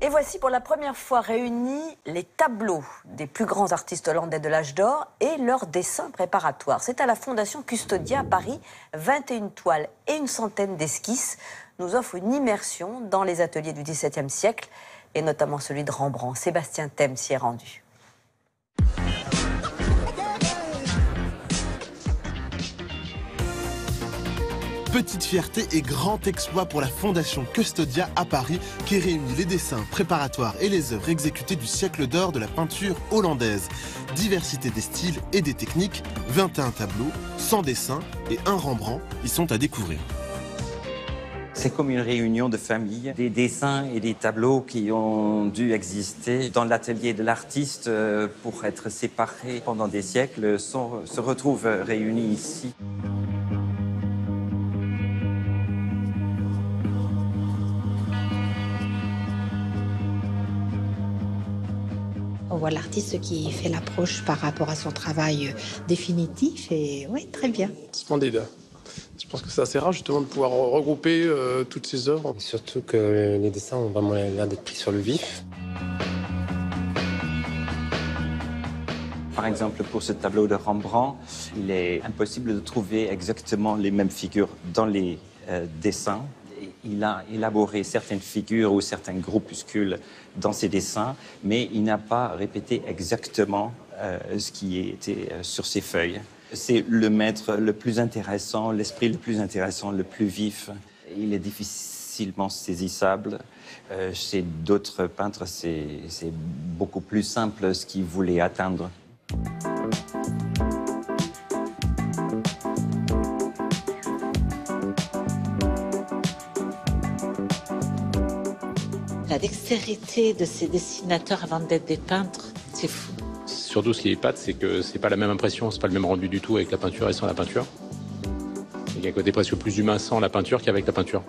Et voici pour la première fois réunis les tableaux des plus grands artistes hollandais de l'âge d'or et leurs dessins préparatoires. C'est à la Fondation Custodia à Paris. 21 toiles et une centaine d'esquisses nous offrent une immersion dans les ateliers du XVIIe siècle et notamment celui de Rembrandt. Sébastien Thème s'y est rendu. Petite fierté et grand exploit pour la Fondation Custodia à Paris qui réunit les dessins préparatoires et les œuvres exécutées du siècle d'or de la peinture hollandaise. Diversité des styles et des techniques, 21 tableaux, 100 dessins et un Rembrandt y sont à découvrir. C'est comme une réunion de famille. Des dessins et des tableaux qui ont dû exister dans l'atelier de l'artiste pour être séparés pendant des siècles se retrouvent réunis ici. On voit l'artiste qui fait l'approche par rapport à son travail définitif et oui, très bien. Splendide. Je pense que c'est assez rare justement de pouvoir regrouper toutes ces œuvres. Et surtout que les dessins ont vraiment l'air d'être pris sur le vif. Par exemple, pour ce tableau de Rembrandt, il est impossible de trouver exactement les mêmes figures dans les dessins. Il a élaboré certaines figures ou certains groupuscules dans ses dessins, mais il n'a pas répété exactement ce qui était sur ses feuilles. C'est le maître le plus intéressant, l'esprit le plus intéressant, le plus vif. Il est difficilement saisissable. Chez d'autres peintres, c'est beaucoup plus simple ce qu'il voulait atteindre. La dextérité de ces dessinateurs avant d'être des peintres, c'est fou. Surtout ce qui épate, c'est que c'est pas la même impression, c'est pas le même rendu du tout avec la peinture et sans la peinture. Il y a un côté presque plus humain sans la peinture qu'avec la peinture.